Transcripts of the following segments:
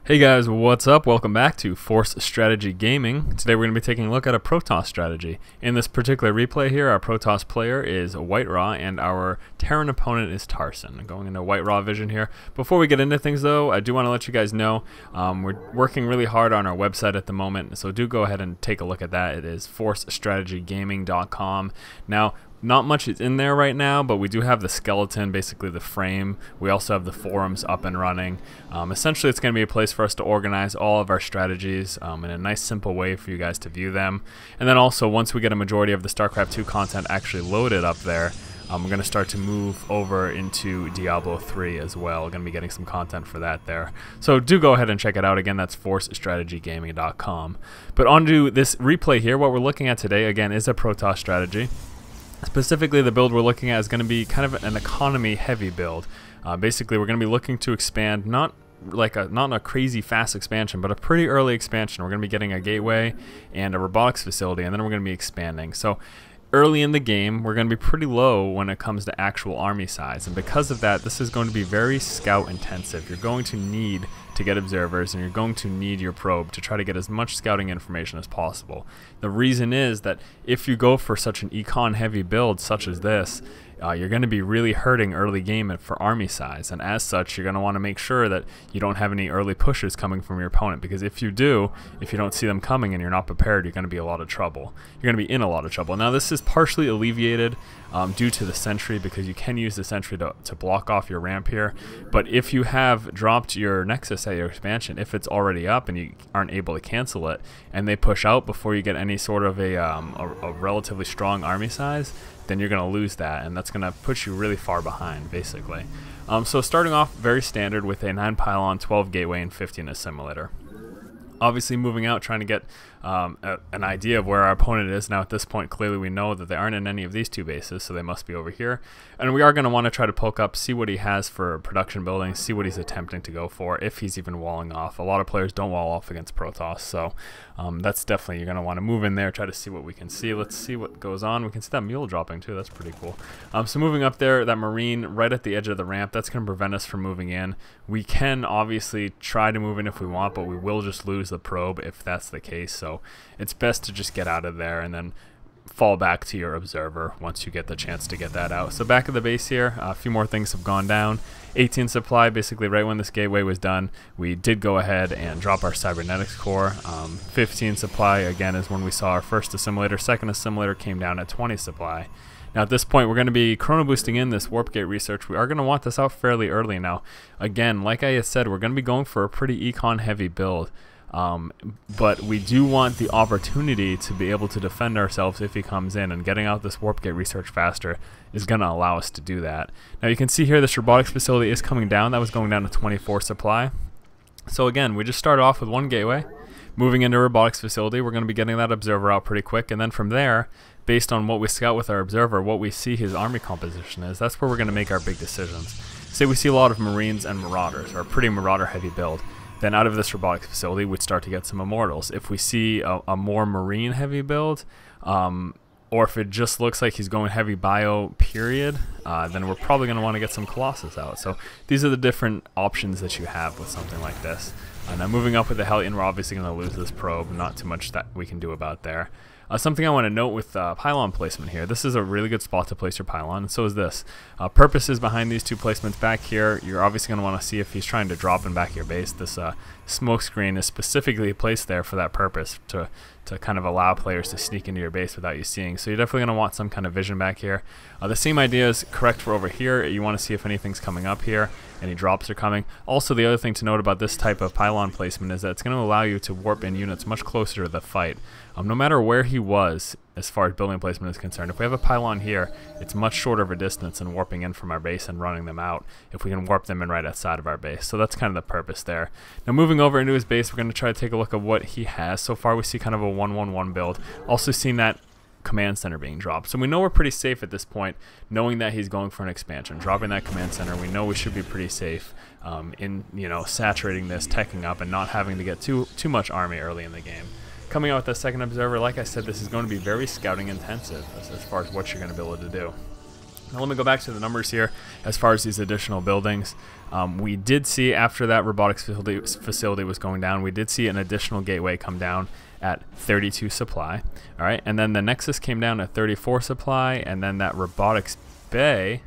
Hey guys, what's up? Welcome back to Force Strategy Gaming. Today we're going to be taking a look at a Protoss strategy. In this particular replay here, our Protoss player is White Raw and our Terran opponent is Tarson. Going into White Raw vision here. Before we get into things though, I do want to let you guys know we're working really hard on our website at the moment, so do go ahead and take a look at that. It is forcestrategygaming.com. Now, not much is in there right now, but we do have the skeleton, basically the frame. We also have the forums up and running. Essentially, it's going to be a place for us to organize all of our strategies in a nice, simple way for you guys to view them. And then also, once we get a majority of the StarCraft 2 content actually loaded up there, we're going to start to move over into Diablo 3 as well. We're going to be getting some content for that there. So do go ahead and check it out. Again, that's forcestrategygaming.com. But onto this replay here, what we're looking at today, again, is a Protoss strategy. Specifically, the build we're looking at is going to be kind of an economy-heavy build. Basically, we're going to be looking to expand, not a crazy fast expansion, but a pretty early expansion. We're going to be getting a gateway and a robotics facility, and then we're going to be expanding. So early in the game, we're going to be pretty low when it comes to actual army size, and because of that, this is going to be very scout intensive. You're going to need to get observers, and you're going to need your probe to try to get as much scouting information as possible. The reason is that if you go for such an econ heavy build such as this, you're going to be really hurting early game for army size, and as such you're going to want to make sure that you don't have any early pushes coming from your opponent, because if you do, if you don't see them coming and you're not prepared, you're going to be a lot of trouble. You're going to be in a lot of trouble. Now this is partially alleviated due to the sentry, because you can use the sentry to block off your ramp here, but if you have dropped your Nexus at your expansion, if it's already up and you aren't able to cancel it, and they push out before you get any sort of a relatively strong army size, then you're going to lose that, and that's going to put you really far behind, basically. So starting off very standard with a 9 Pylon, 12 Gateway, and 15 Assimilator. Obviously moving out, trying to get an idea of where our opponent is. Now at this point, clearly we know that they aren't in any of these two bases, so they must be over here. And we are going to want to try to poke up, see what he has for production buildings, see what he's attempting to go for, if he's even walling off. A lot of players don't wall off against Protoss, so that's definitely, you're going to want to move in there, try to see what we can see. Let's see what goes on. We can see that mule dropping too, that's pretty cool. So moving up there, that Marine right at the edge of the ramp, that's going to prevent us from moving in. We can obviously try to move in if we want, but we will just lose the probe if that's the case, so it's best to just get out of there and then fall back to your observer once you get the chance to get that out. So back at the base here, a few more things have gone down. 18 supply, basically right when this gateway was done, we did go ahead and drop our Cybernetics Core. 15 supply, again, is when we saw our first Assimilator. Second Assimilator came down at 20 supply. Now at this point, we're going to be chrono boosting in this warp gate research. We are going to want this out fairly early now. Again, like I said, we're going to be going for a pretty econ heavy build. But we do want the opportunity to be able to defend ourselves if he comes in, and getting out this warp gate research faster is going to allow us to do that. Now you can see here this robotics facility is coming down. That was going down to 24 supply. So again, we just started off with one gateway. Moving into robotics facility, we're going to be getting that observer out pretty quick, and then from there, based on what we scout with our observer, what we see his army composition is, that's where we're going to make our big decisions. Say we see a lot of Marines and Marauders, or a pretty Marauder heavy build. Then out of this robotics facility, we'd start to get some Immortals. If we see a more Marine heavy build, or if it just looks like he's going heavy bio, period, then we're probably going to want to get some Colossus out. So these are the different options that you have with something like this. Now moving up with the Hellion, we're obviously going to lose this probe. Not too much that we can do about there. Something I want to note with Pylon placement here, this is a really good spot to place your Pylon, and so is this. Purposes behind these two placements back here, you're obviously going to want to see if he's trying to drop in back your base. This smoke screen is specifically placed there for that purpose, to kind of allow players to sneak into your base without you seeing. So you're definitely going to want some kind of vision back here. The same idea is correct for over here. You want to see if anything's coming up here, any drops are coming. Also, the other thing to note about this type of Pylon placement is that it's going to allow you to warp in units much closer to the fight. No matter where he was, as far as building placement is concerned, if we have a Pylon here, it's much shorter of a distance than warping in from our base and running them out if we can warp them in right outside of our base. So that's kind of the purpose there. Now moving over into his base, we're going to try to take a look at what he has. So far we see kind of a 1-1-1 build. Also seen that command center being dropped. So we know we're pretty safe at this point, knowing that he's going for an expansion. Dropping that command center, we know we should be pretty safe in, you know, saturating this, teching up, and not having to get too much army early in the game. Coming out with the second observer, like I said, this is going to be very scouting intensive as far as what you're going to be able to do. Now let me go back to the numbers here as far as these additional buildings. We did see after that robotics facility was going down, we did see an additional gateway come down at 32 supply. All right, and then the Nexus came down at 34 supply, and then that Robotics Bay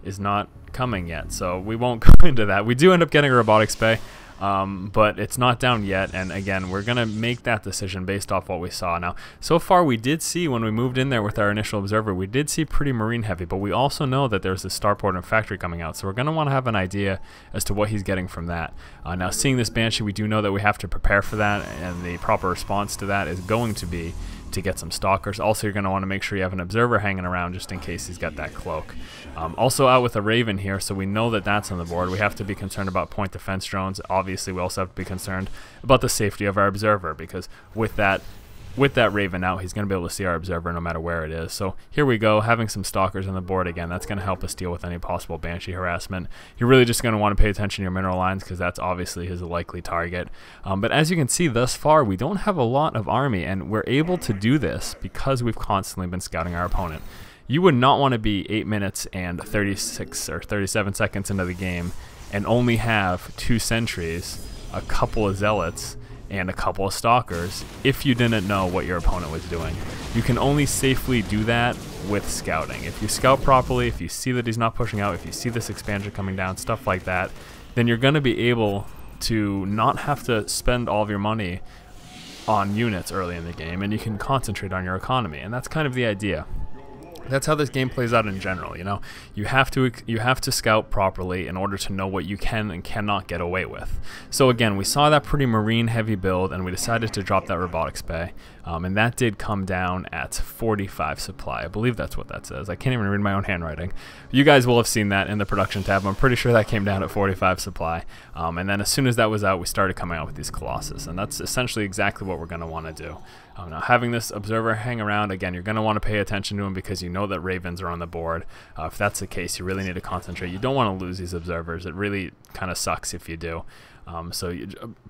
is not coming yet, so we won't go into that. We do end up getting a Robotics Bay, but it's not down yet, and again, we're going to make that decision based off what we saw. Now, so far we did see, when we moved in there with our initial observer, we did see pretty marine heavy, but we also know that there's this starport and factory coming out, so we're going to want to have an idea as to what he's getting from that. Now, seeing this Banshee, we do know that we have to prepare for that, and the proper response to that is going to be to get some stalkers. Also, you're going to want to make sure you have an observer hanging around just in case he's got that cloak. Also out with a Raven here, so we know that that's on the board. We have to be concerned about point defense drones. Obviously, we also have to be concerned about the safety of our observer, because with that Raven out, he's going to be able to see our observer no matter where it is. So here we go, having some stalkers on the board again. That's going to help us deal with any possible Banshee harassment. You're really just going to want to pay attention to your mineral lines, because that's obviously his likely target. But as you can see thus far, we don't have a lot of army, and we're able to do this because we've constantly been scouting our opponent. You would not want to be 8 minutes and 36 or 37 seconds into the game and only have 2 sentries, a couple of zealots, and a couple of stalkers if you didn't know what your opponent was doing. You can only safely do that with scouting. If you scout properly, if you see that he's not pushing out, if you see this expansion coming down, stuff like that, then you're going to be able to not have to spend all of your money on units early in the game, and you can concentrate on your economy, and that's kind of the idea. That's how this game plays out in general. You know, you have to scout properly in order to know what you can and cannot get away with. So again, we saw that pretty marine heavy build, and we decided to drop that Robotics Bay, and that did come down at 45 supply. I believe that's what that says. I can't even read my own handwriting. You guys will have seen that in the production tab. I'm pretty sure that came down at 45 supply, and then as soon as that was out, we started coming out with these Colossus, and that's essentially exactly what we're going to want to do. Now, having this observer hang around, again, you're going to want to pay attention to him because you know that Ravens are on the board. If that's the case, you really need to concentrate. You don't want to lose these observers. It really kind of sucks if you do.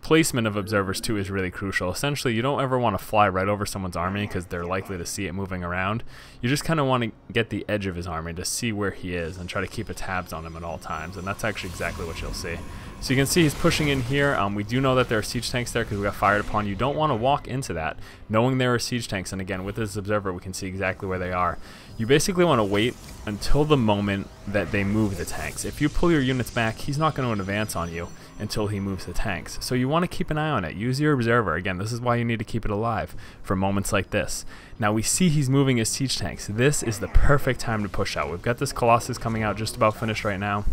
Placement of observers too is really crucial. Essentially, you don't ever want to fly right over someone's army because they're likely to see it moving around. You just kind of want to get the edge of his army to see where he is and try to keep a tabs on him at all times, and that's actually exactly what you'll see. So you can see he's pushing in here. We do know that there are siege tanks there because we got fired upon. You don't want to walk into that knowing there are siege tanks, and again, with this observer we can see exactly where they are. You basically want to wait until the moment that they move the tanks. If you pull your units back, he's not going to advance on you until he moves the tanks. So you want to keep an eye on it. Use your observer. Again, this is why you need to keep it alive for moments like this. Now we see he's moving his siege tanks. This is the perfect time to push out. We've got this Colossus coming out just about finished right now.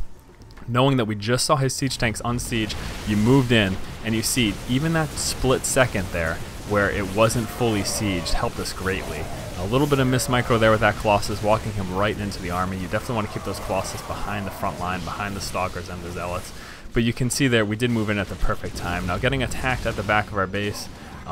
Knowing that we just saw his siege tanks unsiege, you moved in, and you see even that split second there where it wasn't fully sieged helped us greatly. A little bit of miss micro there with that Colossus, walking him right into the army. You definitely want to keep those Colossus behind the front line, behind the stalkers and the zealots. But you can see there we did move in at the perfect time. Now getting attacked at the back of our base,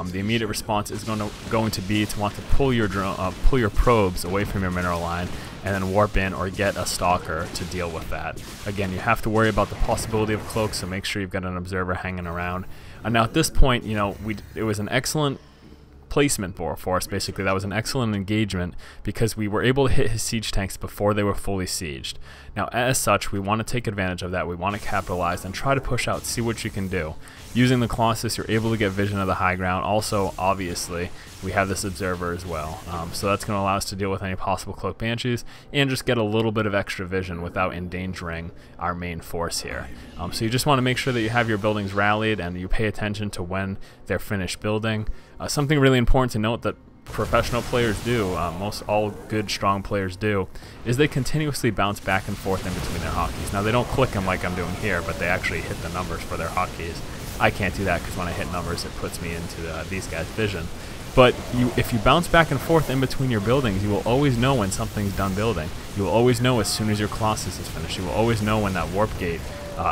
the immediate response is going to be to want to pull your probes away from your mineral line and then warp in or get a stalker to deal with that. Again, you have to worry about the possibility of cloaks, so make sure you've got an observer hanging around. And now at this point, you know, it was an excellent placement for us. Basically, that was an excellent engagement because we were able to hit his siege tanks before they were fully sieged. Now, as such, we want to take advantage of that. We want to capitalize and try to push out, see what you can do. Using the Colossus, you're able to get vision of the high ground. Also, obviously, we have this observer as well. So that's going to allow us to deal with any possible cloak banshees and just get a little bit of extra vision without endangering our main force here. So you just want to make sure that you have your buildings rallied and you pay attention to when they're finished building. Something really important to note that professional players do, most all good strong players do, is they continuously bounce back and forth in between their hotkeys. Now they don't click them like I'm doing here, but they actually hit the numbers for their hotkeys. I can't do that because when I hit numbers it puts me into these guys' vision. But if you bounce back and forth in between your buildings, you will always know when something's done building. You will always know as soon as your Colossus is finished. You will always know when that warp gate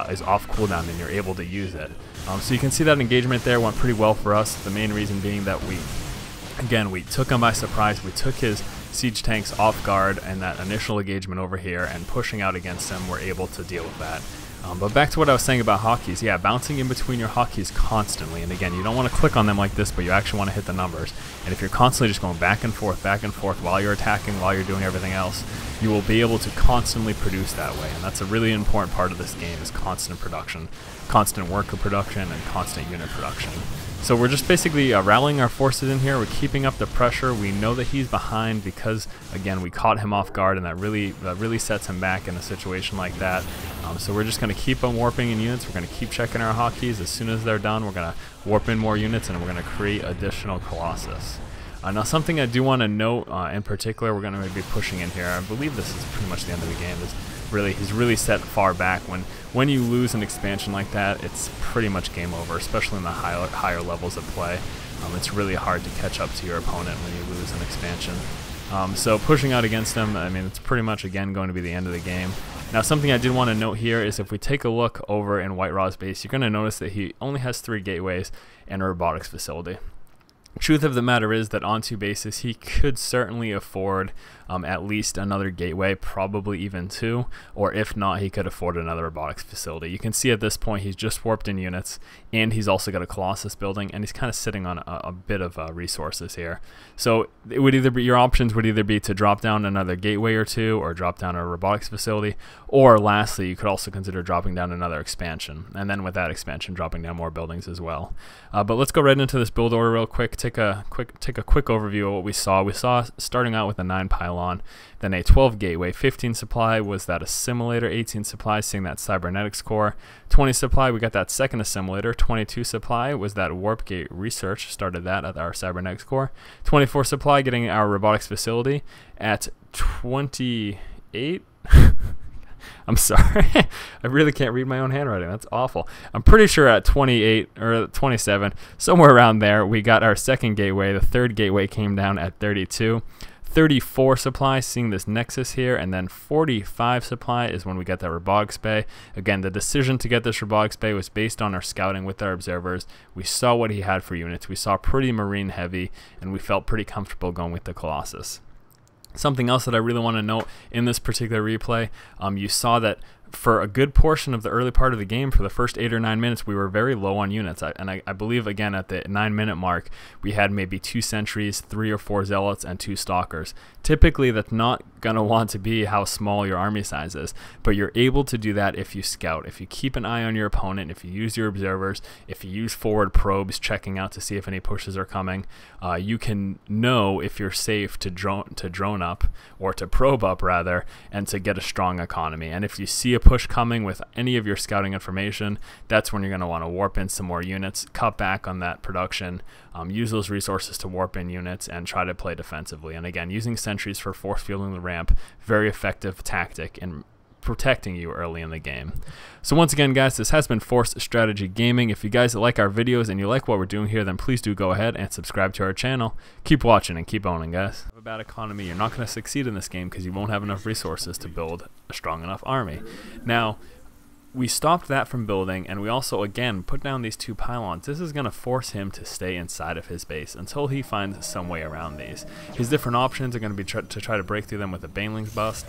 is off cooldown and you're able to use it. So you can see that engagement there went pretty well for us. The main reason being that we took him by surprise. We took his siege tanks off guard and that initial engagement over here, and pushing out against them, we're able to deal with that. But back to what I was saying about hotkeys. Yeah, bouncing in between your hotkeys constantly. And again, you don't want to click on them like this, but you actually want to hit the numbers. And if you're constantly just going back and forth while you're attacking, while you're doing everything else, you will be able to constantly produce that way. And that's a really important part of this game, is constant production, constant worker production, and constant unit production. So we're just basically rallying our forces in here. We're keeping up the pressure. We know that he's behind because, again, we caught him off guard, and that really sets him back in a situation like that. So we're just going to keep on warping in units. We're going to keep checking our hotkeys. As soon as they're done, we're going to warp in more units, and we're going to create additional Colossus. Now, something I do want to note in particular, we're going to be pushing in here. I believe this is pretty much the end of the game. He's really set far back. When you lose an expansion like that, it's pretty much game over, especially in the higher levels of play. It's really hard to catch up to your opponent when you lose an expansion. So pushing out against them, I mean, it's pretty much, again, going to be the end of the game. Now, something I did want to note here is if we take a look over in White Raw's base, you're going to notice that he only has 3 gateways and a robotics facility. Truth of the matter is that on 2 bases, he could certainly afford at least another gateway, probably even 2, or if not, he could afford another robotics facility. You can see at this point he's just warped in units, and he's also got a Colossus building, and he's kind of sitting on a bit of resources here. So it would either be, your options would either be to drop down another gateway or 2, or drop down a robotics facility, or lastly, you could also consider dropping down another expansion, and then with that expansion, dropping down more buildings as well. But let's go right into this build order real quick. Take a quick overview of what we saw. We saw starting out with a 9 Pylon, then a 12 gateway, 15 supply was that Assimilator, 18 supply seeing that Cybernetics Core, 20 supply we got that second Assimilator, 22 supply was that Warp Gate Research, started that at our Cybernetics Core, 24 supply getting our Robotics Facility at 28. I'm sorry, I really can't read my own handwriting. That's awful. I'm pretty sure at 28 or 27, somewhere around there, we got our second gateway. The third gateway came down at 32. 34 supply, seeing this Nexus here, and then 45 supply is when we get that Robotics Bay. Again, the decision to get this Robotics Bay was based on our scouting with our observers. We saw what he had for units. We saw pretty marine heavy, and we felt pretty comfortable going with the Colossus. Something else that I really want to note in this particular replay, you saw that for a good portion of the early part of the game, for the first 8 or 9 minutes, we were very low on units. I believe, again, at the 9-minute mark, we had maybe 2 sentries, 3 or 4 zealots, and 2 stalkers. Typically, that's not going to want to be how small your army size is, but you're able to do that if you scout. If you keep an eye on your opponent, if you use your observers, if you use forward probes checking out to see if any pushes are coming, you can know if you're safe to drone up, or to probe up rather, and to get a strong economy. And if you see a push coming with any of your scouting information, that's when you're going to want to warp in some more units, cut back on that production, use those resources to warp in units, and try to play defensively. And again, using sentries for force fielding the ramp, very effective tactic in protecting you early in the game. So once again, guys, this has been Force Strategy Gaming. If you guys like our videos and you like what we're doing here, then please do go ahead and subscribe to our channel. Keep watching and keep owning, guys. Have a bad economy, you're not going to succeed in this game because you won't have enough resources to build a strong enough army. Now, we stopped that from building, and we also, again, put down these 2 pylons. This is going to force him to stay inside of his base until he finds some way around these. His different options are going to be to try to break through them with a Banelings bust.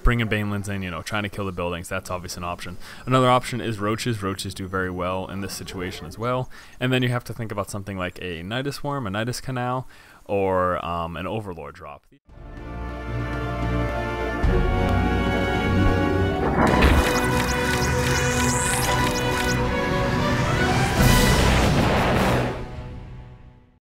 Bringing Banelings in, trying to kill the buildings, that's obviously an option. Another option is Roaches. Roaches do very well in this situation as well. And then you have to think about something like a Nidus Worm, a Nidus Canal, or an Overlord drop.